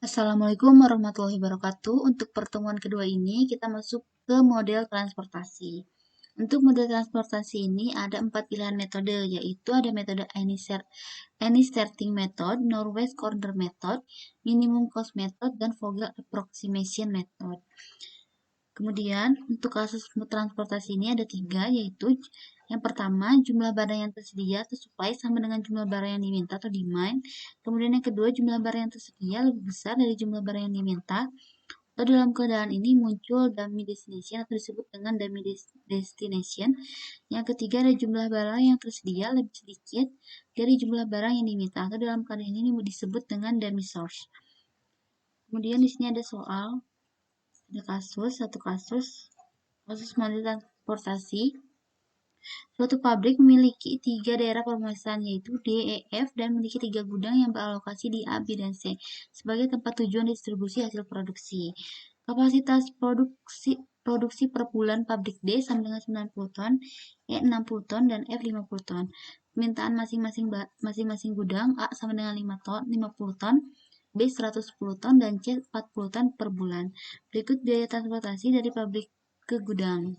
Assalamualaikum warahmatullahi wabarakatuh. Untuk pertemuan kedua ini, kita masuk ke model transportasi. Untuk model transportasi ini ada 4 pilihan metode, yaitu ada metode any starting method, Northwest Corner method, minimum cost method, dan Vogel approximation method. Kemudian, untuk kasus transportasi ini ada 3, yaitu yang pertama, jumlah barang yang tersedia atau supply sama dengan jumlah barang yang diminta atau demand. Kemudian yang kedua, jumlah barang yang tersedia lebih besar dari jumlah barang yang diminta. Atau dalam keadaan ini muncul dummy destination atau disebut dengan dummy destination. Yang ketiga, ada jumlah barang yang tersedia lebih sedikit dari jumlah barang yang diminta. Atau dalam keadaan ini disebut dengan dummy source. Kemudian di sini ada soal. Ada satu kasus model transportasi. Suatu pabrik memiliki 3 daerah pemasaran yaitu D, E, F dan memiliki 3 gudang yang beralokasi di A, B, dan C sebagai tempat tujuan distribusi hasil produksi. Kapasitas produksi per bulan pabrik D sama dengan 90 ton, E 60 ton, dan F 50 ton. Permintaan masing-masing gudang A sama dengan 50 ton, B 110 ton, dan C 40 ton per bulan. Berikut biaya transportasi dari pabrik ke gudang.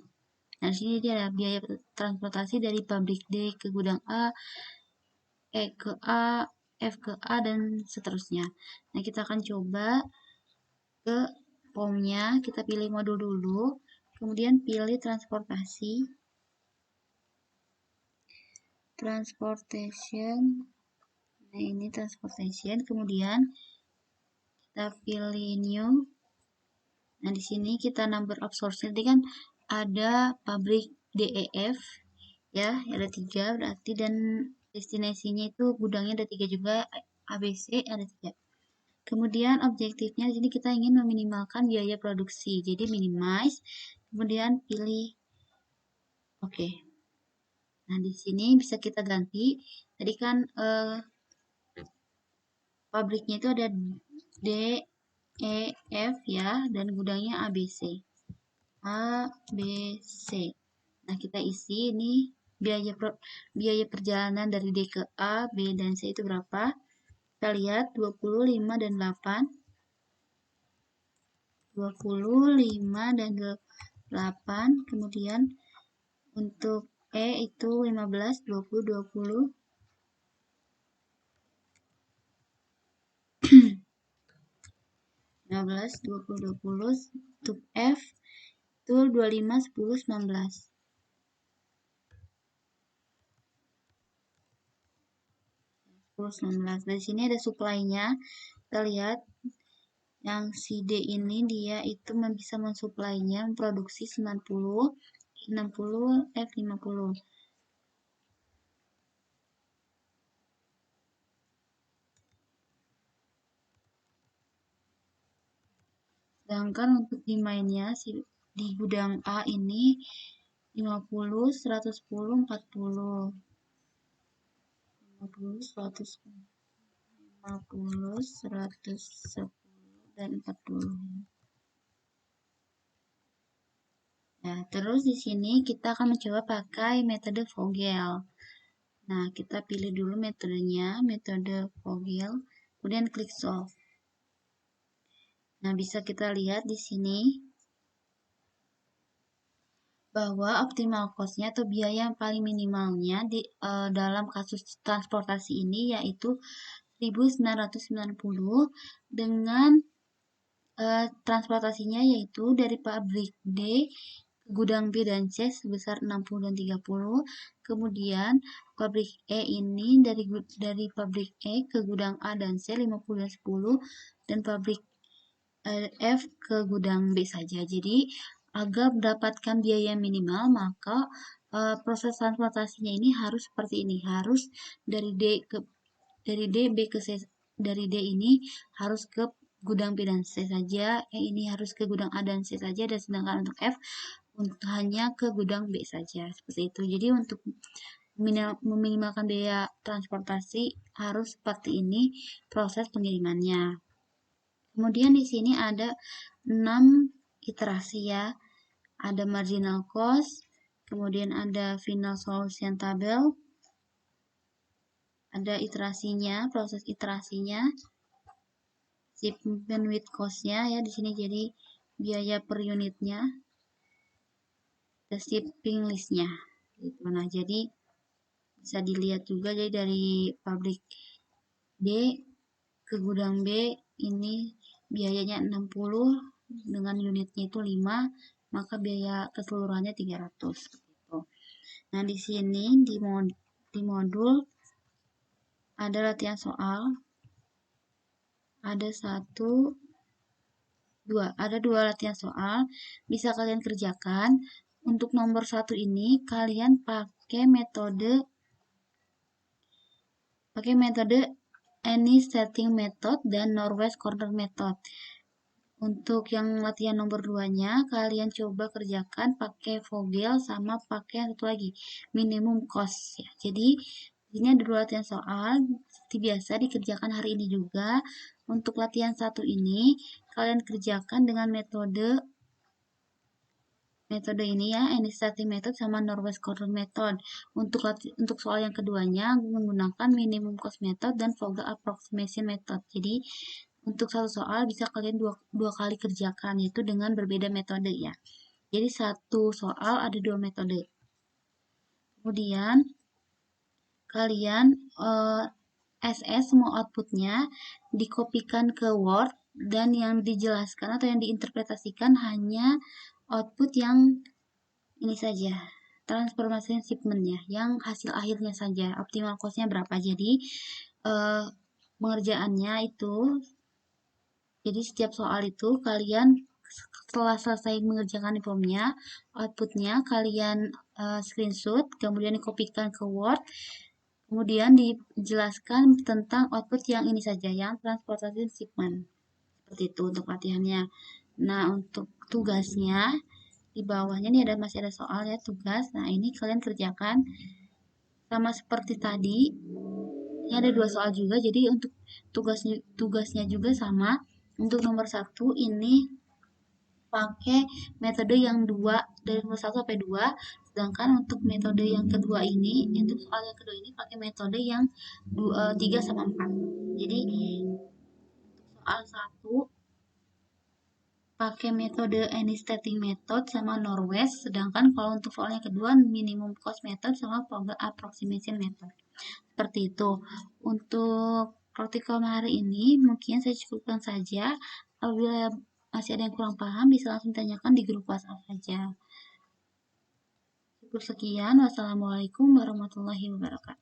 Nah, di sini dia ada biaya transportasi dari pabrik D ke gudang A, E ke A, F ke A, dan seterusnya. Nah, kita akan coba ke formnya. Kita pilih modul dulu, kemudian pilih transportasi. Nah, ini transportation, kemudian kita pilih new. Nah, di sini kita number of source. Nanti kan ada pabrik DEF, ya, ada 3 berarti, dan destinasinya itu gudangnya ada 3 juga, ABC ada 3. Kemudian objektifnya di sini kita ingin meminimalkan biaya produksi, jadi minimize, kemudian pilih oke. Nah, di sini bisa kita ganti. Tadi kan pabriknya itu ada D, E, F ya, dan gudangnya ABC. ABC. Nah, kita isi ini biaya perjalanan dari D ke A, B, dan C itu berapa? Kita lihat 25 dan 8. 25 dan 8. Kemudian untuk E itu 15, 20, 20. 15, 20, 20. Untuk F itu 25, 10, 19. 19. Dari sini ada supply-nya. Kita lihat yang si D ini dia itu bisa mensuplainya memproduksi 90, 60, F 50. Sedangkan untuk demand-nya di gudang A ini 50, 110, 40. 50, 110, dan 40. Nah, terus di sini kita akan mencoba pakai metode Vogel. Nah, kita pilih dulu metodenya, metode Vogel, kemudian klik solve. Nah, bisa kita lihat di sini bahwa optimal cost-nya atau biaya yang paling minimalnya dalam kasus transportasi ini yaitu 1.990 dengan transportasinya yaitu dari pabrik D ke gudang B dan C sebesar 60 dan 30. Kemudian pabrik E ini dari pabrik E ke gudang A dan C 50 dan 10, dan pabrik F ke gudang B saja. Jadi agar mendapatkan biaya minimal maka proses transportasinya ini harus seperti ini, harus dari D B ke C, dari D ini harus ke gudang B dan C saja, ini harus ke gudang A dan C saja, dan sedangkan untuk F hanya ke gudang B saja, seperti itu. Jadi untuk meminimalkan biaya transportasi harus seperti ini proses pengirimannya. Kemudian di sini ada 6 iterasi ya. Ada marginal cost, kemudian ada final solution table, ada iterasinya, proses iterasinya, shipment with cost-nya ya di sini, jadi biaya per unitnya, the shipping list-nya gitu. Nah, jadi bisa dilihat juga, jadi dari pabrik D ke gudang B ini biayanya 60, dengan unitnya itu 5, maka biaya keseluruhannya 300 gitu. Nah, di sini di modul ada latihan soal, ada dua latihan soal, bisa kalian kerjakan. Untuk nomor 1 ini kalian pakai metode any setting method dan Northwest Corner method. Untuk yang latihan nomor 2-nya, kalian coba kerjakan pakai Vogel sama pakai yang satu lagi, minimum cost ya. Jadi, ini ada 2 latihan soal, seperti biasa dikerjakan hari ini juga. Untuk latihan 1 ini, kalian kerjakan dengan metode ini ya, any setting method sama Northwest Corner method. Untuk soal yang keduanya menggunakan minimum cost method dan Vogel approximation method. Jadi untuk satu soal bisa kalian dua kali kerjakan, yaitu dengan berbeda metode ya. Jadi satu soal ada 2 metode. Kemudian kalian SS semua outputnya dikopikan ke Word, dan yang dijelaskan atau yang diinterpretasikan hanya output yang ini saja, transformasi shipment-nya, yang hasil akhirnya saja, optimal cost-nya berapa. Jadi pengerjaannya itu, jadi setiap soal itu kalian setelah selesai mengerjakan formnya, outputnya kalian screenshot, kemudian dikopikan ke Word, kemudian dijelaskan tentang output yang ini saja, yang transportation shipment. Seperti itu untuk latihannya. Nah, untuk tugasnya di bawahnya nih masih ada soal ya, tugas. Nah, ini kalian kerjakan sama seperti tadi. Ini ada 2 soal juga, jadi untuk tugasnya juga sama. Untuk nomor 1 ini pakai metode yang 2, dari nomor 1 sampai 2, sedangkan untuk metode yang kedua ini, untuk soal yang kedua ini pakai metode yang 3 sama 4. Jadi soal 1 pakai metode any setting method sama Northwest, sedangkan kalau untuk soal yang kedua minimum cost method sama Vogel approximation method. Seperti itu. Untuk praktikum hari ini mungkin saya cukupkan saja. Apabila masih ada yang kurang paham, bisa langsung tanyakan di grup WhatsApp saja. Cukup sekian. Wassalamualaikum warahmatullahi wabarakatuh.